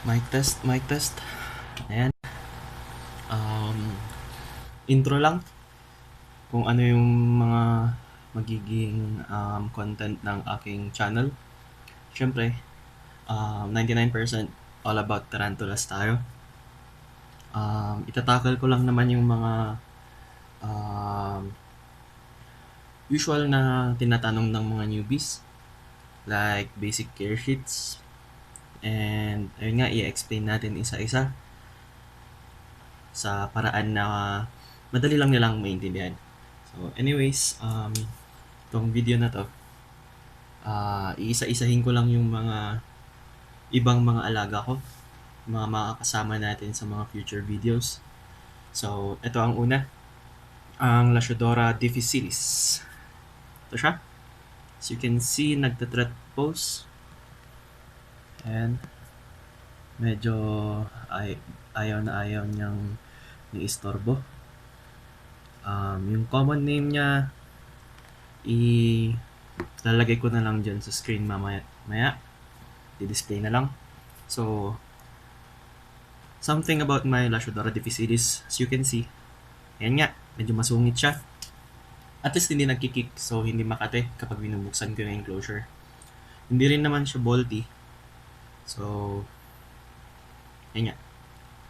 Mic test, mic test. Ayan. Um, Intro lang kung ano yung mga magiging content ng aking channel. Siyempre, 99% all about tarantulas tayo. Itatakal ko lang naman yung mga um, usual na tinatanong ng mga newbies, like basic care sheets. And ayun nga, i-explain natin isa-isa sa paraan na madali lang nilang maintindihan. So anyways, itong video na to, iisa-isahin ko lang yung mga ibang mga alaga ko, mga makakasama natin sa mga future videos. So ito ang una, ang Lasiodora difficilis. Ito siya. As you can see, nagtatreat pose. And medyo ayaw na ayaw niyang ni-istorbo. Yung common name niya, lalagay ko na lang dyan sa screen mamaya. I-display na lang. So, something about my Lasiodora difficilis, as you can see, ayan nga, medyo masungit siya. At least hindi nagkikik, so hindi makate kapag binubuksan ko yung enclosure. Hindi rin naman siya bolty. So, ayan nga.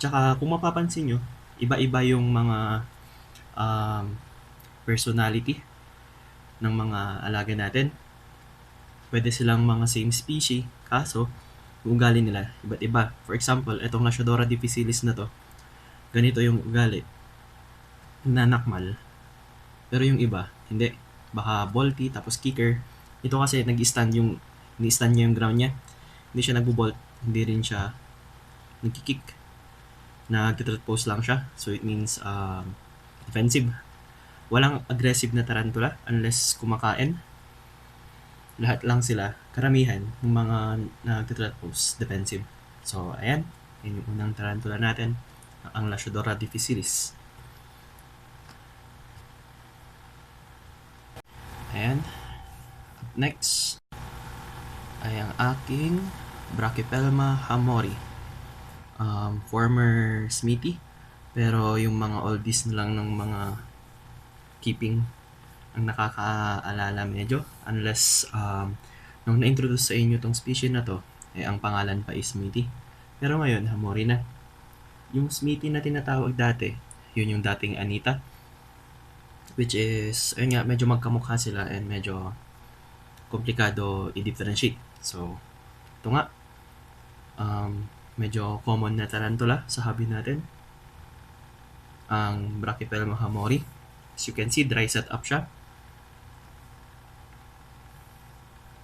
Tsaka kung mapapansin nyo, iba-iba yung mga personality ng mga alaga natin. Pwede silang mga same species, kaso yung ugali nila iba't iba. For example, itong Lasiodora difficilis na to, ganito yung ugali, nanakmal. Pero yung iba, hindi. Baka bolty, tapos kicker. Ito kasi nag-stand ni-stand niya yung ground niya. Hindi siya nagbo-bolt, hindi rin siya nagki-kick. Nag-threat pose lang siya. So it means defensive. Walang aggressive na tarantula unless kumakain. Lahat lang sila, karamihan, ng mga nag-threat pose, defensive. So ayan, yun yung unang tarantula natin, ang Lasiodora difficilis. Ayan. Next ay ang aking Brachypelma hamori. Former Smithy, pero yung mga oldies na lang ng mga keeping ang nakakaalala medyo, unless nung na-introduce sa inyo tong species na to, ang pangalan pa is Smithy. Pero ngayon, hamori na. Yung Smithy na tinatawag dati, yun yung dating Anita, which is, ayun nga, medyo magkamukha sila and medyo komplikado i-differentiate. So, ito nga, medyo common na tarantula sa hobby natin, ang Brachypelma hamori. As you can see, dry setup siya.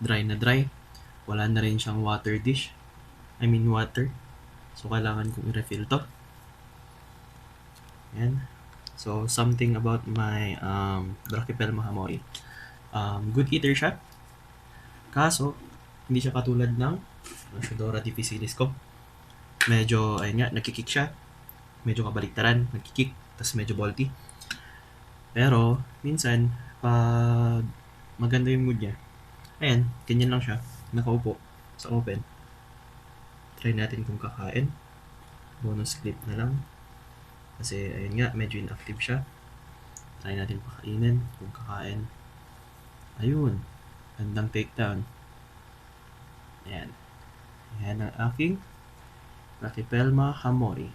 Dry na dry. Wala na rin siyang water dish. Water. So, kailangan kong i-refill to. Ayan. So, something about my Brachypelma hamori. Good eater siya. Kaso, hindi siya katulad ng Lasiodora difficilis ko. Medyo, ayun nga, nagkikik siya. Medyo kabaliktaran, nagkikik, tapos medyo bolty. Pero, minsan, pag maganda yung mood niya, ayan, ganyan lang siya, nakaupo sa open. Try natin kung kakain. Bonus clip na lang. Kasi, ayun nga, medyo inactive siya. Try natin pakainin kung kakain. Ayun, gandang takedown. Ayan. Ayan ang aking Brachypelma hamori.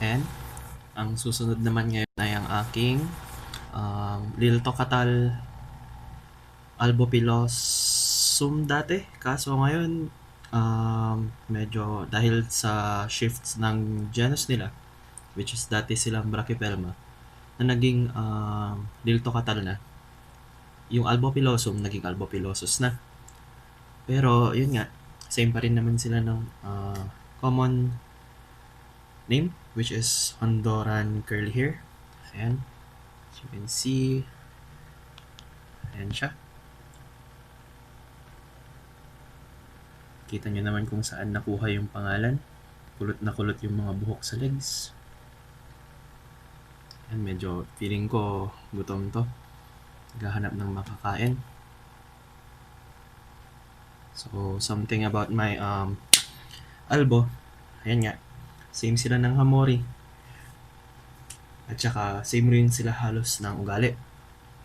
And, ang susunod naman ngayon ay ang aking Liltocatal albopilosum dati. Kaso ngayon, medyo dahil sa shifts ng genus nila, which is dati silang Brachypelma, na naging Liltocatal na. Yung albopilosum, naging albopilosus na. Pero, yun nga, same pa rin naman sila ng common name, which is Honduran curly hair. Ayan. As you can see, ayan siya. Kita nyo naman kung saan nakuha yung pangalan. Kulot na kulot yung mga buhok sa legs. Ayan, medyo feeling ko gutom to. Naghahanap ng makakain. So, something about my Albo, ayan nga, same sila ng Hamori. At saka same rin sila halos ng ugali.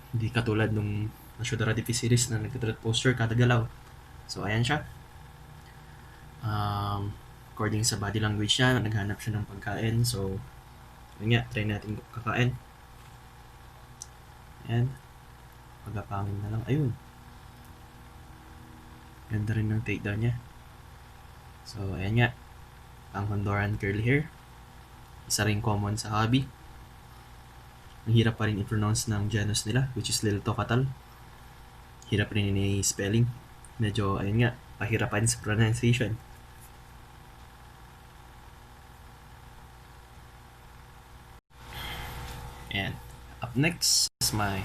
Hindi katulad nung Nasyodora Difficilis na nagtitreat posture kada galaw. So ayan siya. According sa body language niya, naghanap siya ng pagkain. So, yun nga, try natin kakain. Ayan. Pagapangin na lang. Ayun. Ganda rin ng takedown niya. So, ayan nga. Ang Honduran curly hair. Isa rin common sa hobby. Ang hirap pa rin i-pronounce ng genus nila, which is Lil Tocatal. Hirap rin i-spelling. Medyo, ayun nga, pahirapan sa pronunciation. And up next is my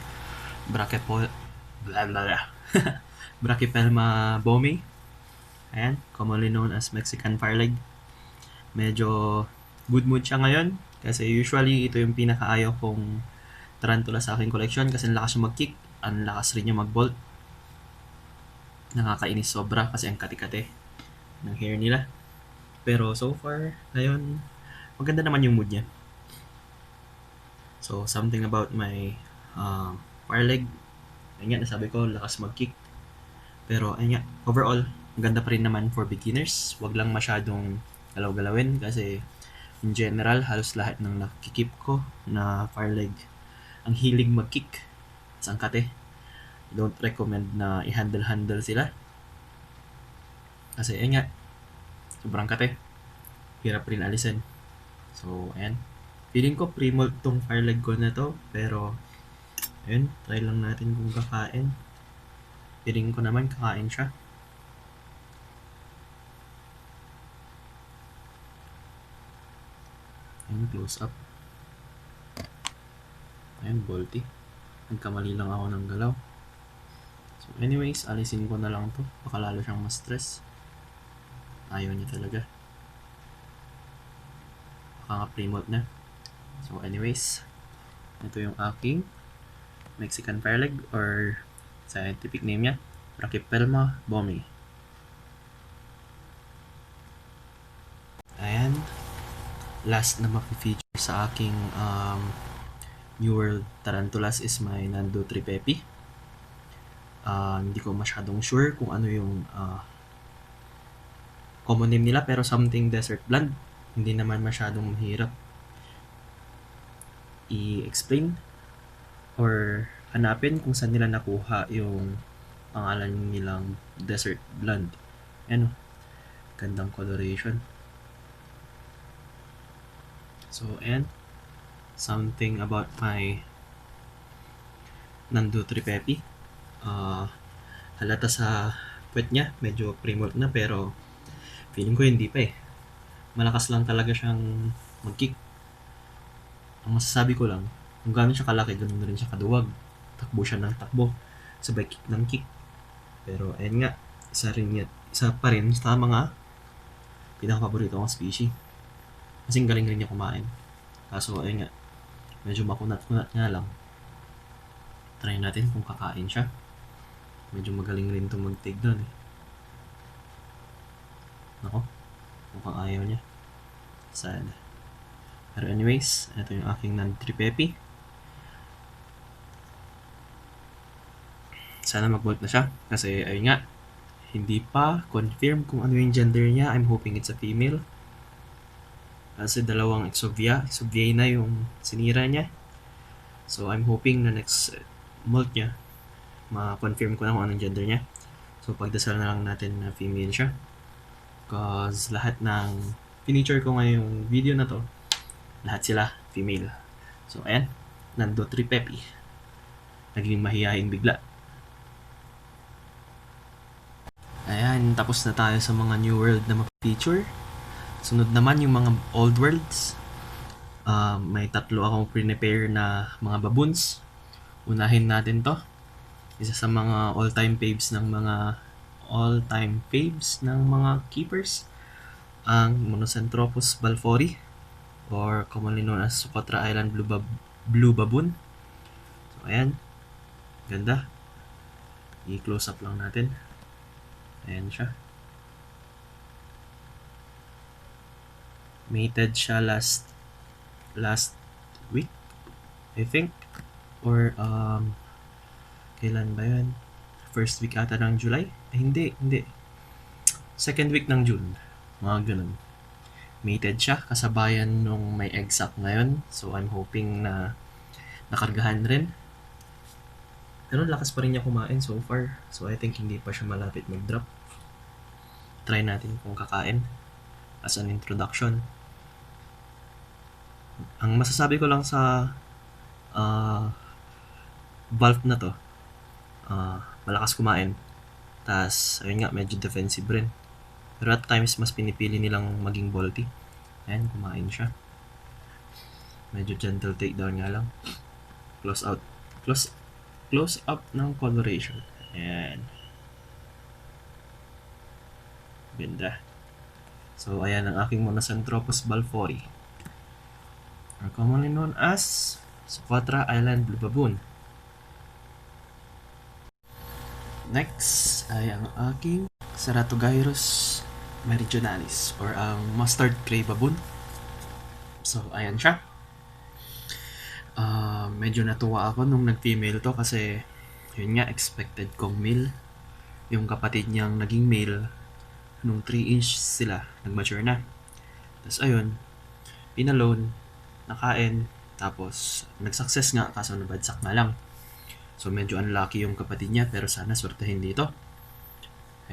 Brachypelma bomi. Ayan, commonly known as Mexican fireleg. Medyo good mood siya ngayon kasi usually ito yung pinakaayaw kong tarantula sa aking collection kasi ang lakas niya mag-kick, ang lakas rin niya mag-bolt. Nakakainis sobra kasi ang kati-kati ng hair nila. Pero so far, ngayon, maganda naman yung mood niya. So, something about my fireleg. Ayun nga, nasabi ko, lakas mag-kick. Pero, ayun nga, overall, maganda pa rin naman for beginners. Huwag lang masyadong galaw-galawin kasi in general, halos lahat ng nakikip ko na fireleg ang hilig mag-kick sa angkate. Don't recommend na i-handle sila. Kasi, ayun nga, sobrang kate. Hirap rin alisin. So, ayan. Feeling ko pre-mold tong fireleg ko na to. Pero, ayun, try lang natin kung kakain. Feeling ko naman kakain siya. Ayun, close up. Ayun, bolty. Nagkamali lang ako ng galaw. So anyways, alisin ko na lang to. Baka lalo siyang ma-stress. Ayaw niya talaga. Baka nga pre-mold na. So anyways, ito yung aking Mexican fireleg or scientific name niya, Brachypelma bomi. Ayan. Last na mapifeature sa aking New World Tarantulas is my Nando tripepi. Hindi ko masyadong sure kung ano yung common name nila pero something desert blonde. Hindi naman masyadong mahirap i-explain or hanapin kung saan nila nakuha yung pangalan nilang desert blonde. Ano, gandang coloration. So, and something about my Nando tripepi. Halata sa puwet niya, medyo pre-molt na pero feeling ko hindi pa eh. Malakas lang talaga siyang mag-kick. Ang masasabi ko lang, kung gano'n siya kalaki, gano'n rin siya kaduwag. Takbo siya ng takbo, sabay kick ng kick. Pero ayun nga, isa pa rin sa mga pinaka-paborito kong species. Kasing galing rin niya kumain. Kaso ayun nga, medyo makunat-kunat nga lang. Try natin kung kakain siya. Medyo magaling rin itong mag-take down eh. Nako, mukhang ayaw niya. Sad. Pero anyways, ito yung aking Nando-tripepi. Sana mag-bolt na siya. Kasi ayun nga, hindi pa confirm kung ano yung gender niya. I'm hoping it's a female. Kasi dalawang exovia na yung sinira niya. So I'm hoping na next molt niya, ma-confirm ko na kung anong gender niya. So pagdasal na lang natin na female siya. Because lahat ng feature ko ngayong video na to, lahat sila female. So ayan, Nando tripepi. Naging mahihain bigla. Ayan, tapos na tayo sa mga new world na ma-feature. Sunod naman yung mga old worlds. May tatlo akong prepare na mga baboons. Unahin natin to. Isa sa mga all-time faves ng mga keepers, ang Monocentrophus balfouri or commonly known as Socotra Island Blue Baboon. So ayan, ganda. I-close up lang natin. Ayan siya. Mated siya last week, I think. Or, kailan ba yan? First week ata ng July? Hindi. Second week ng June. Mga ganun. Mated siya, kasabayan nung may egg sack ngayon. So, I'm hoping na nakargahan rin. Pero lakas pa rin niya kumain so far. So, I think hindi pa siya malapit mag-drop. Try natin kung kakain as an introduction. Ang masasabi ko lang sa bulk na to, malakas kumain. Tas, ayun nga, medyo defensive rin. Pero at times, mas pinipili nilang maging bolty. Ayan, kumain siya. Medyo gentle takedown nga lang. Close up ng coloration. Ayan. Ganda. So, ayan ang aking Monocenthropus balfouri, or commonly known as Socotra Island Blue Baboon. Next ay ang aking Ceratogyrus meridionalis, or ang mustard gray baboon. So, ayan siya. Medyo natuwa ako nung nag-female to kasi yun nga, expected kong male. Yung kapatid niyang naging male nung 3-inch sila, nag-mature na. Tapos ayun, pinalone, nakain, tapos nag-success nga kaso nabadsak nga lang. So medyo unlucky yung kapatid niya, pero sana swertehin dito.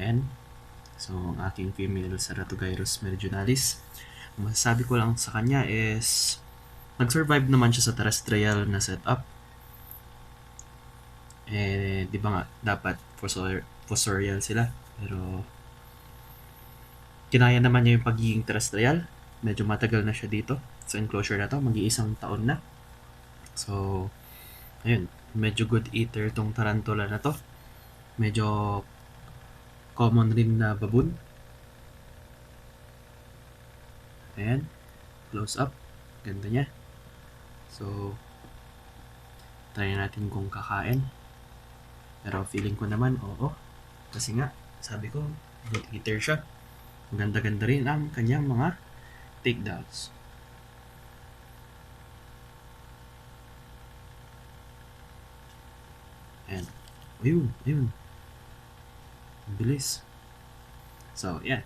Ayan. So ang aking female Ceratogyrus meridionalis, ang masasabi ko lang sa kanya is nag-survive naman siya sa terrestrial na setup. Di ba nga, dapat fossorial sila. Pero kinaya naman niya yung pagiging terrestrial. Medyo matagal na siya dito sa enclosure na to, mag-iisang taon na. So, ayun, medyo good eater tong tarantula na to. Medyo common rin na baboon. Ayan, close up. Ganda niya. So, try natin kung kakain. Pero feeling ko naman, oo. Kasi nga, sabi ko, good eater siya. Ganda-ganda rin ang kanyang mga takedowns. Ayan. Ayun. Bilis. So, yan.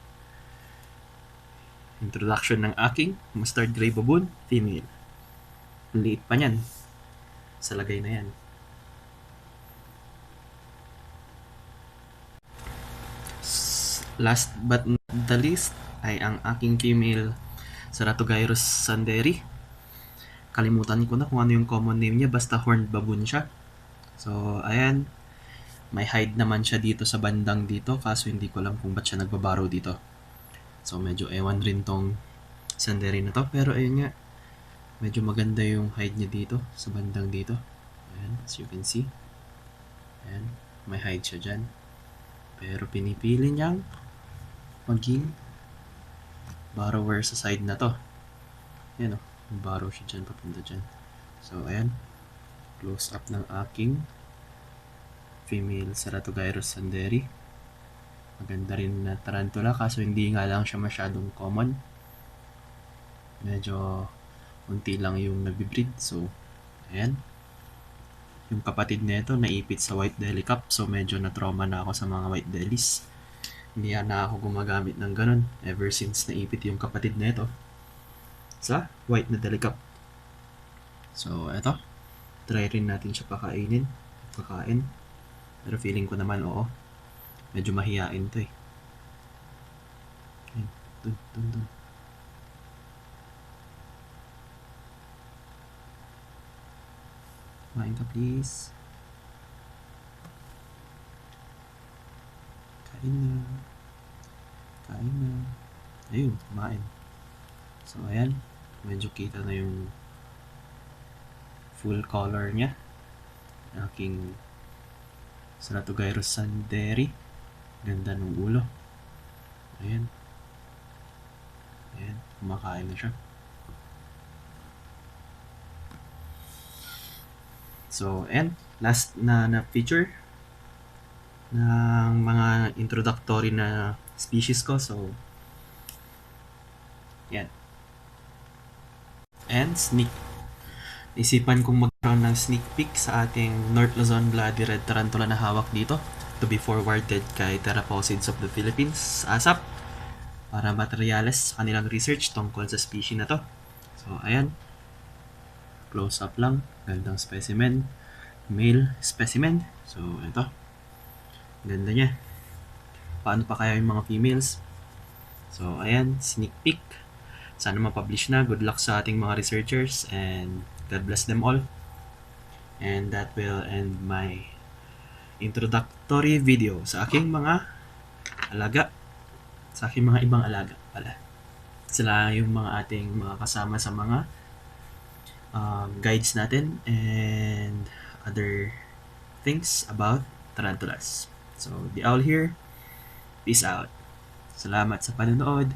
Introduction ng aking mustard gray baboon, female. Ang liit pa niyan. Sa lagay na yan. Last but not the least ay ang aking female Ceratogyrus sanderi. Kalimutan ko na kung ano yung common name niya, basta horned baboon siya. So, ayan. May hide naman siya dito sa bandang dito, kaso hindi ko alam kung ba't siya nagbabaro dito. So, medyo ewan rin tong sanderi na to. Pero ayun nga, medyo maganda yung hide niya dito, sa bandang dito. Ayan, as you can see. Ayan, may hide siya dyan. Pero pinipili niyang maging borrower sa side na to. Ayan o, borrow siya dyan, papunta dyan. So, ayan. Close up ng aking female Ceratogyrus sanderi. Maganda rin na tarantula, kaso hindi nga lang siya masyadong common. Medyo unti lang yung nagbe-breed. So, ayan. Yung kapatid nito naipit sa white deli cup, so medyo na-trauma na ako sa mga white delis. Hindi na ako gumagamit ng ganun ever since naipit yung kapatid nito sa white na deli cup. So, eto. Try rin natin siya pakainin. Kakain. Pero feeling ko naman, oo. Medyo mahiyain to eh. Ayan. Dun. Kumain ka, please. Kain na. Ayun, kumain. So, ayan. Medyo kita na yung full color niya. Aking Ceratogyrus sanderi. Ganda ng ulo. Ayan. Kumakain na siya. So, and last na feature ng mga introductory na species ko. So, yan. and isipan kong magkaroon ng sneak peek sa ating North Luzon Bloody Red Tarantula na hawak dito to be forwarded kay Theraphosids of the Philippines, ASAP, para materyales sa kanilang research tungkol sa species na to. So, ayan. Close up lang. Gandang specimen. Male specimen. So, ito. Ganda niya. Paano pa kaya yung mga females? So, ayan. Sneak peek. Sana ma-publish na. Good luck sa ating mga researchers and God bless them all. And that will end my introductory video sa aking mga alaga. Sa aking mga ibang alaga pala. Sila yung mga ating mga kasama sa mga guides natin and other things about tarantulas. So, the owl here. Peace out. Salamat sa panonood.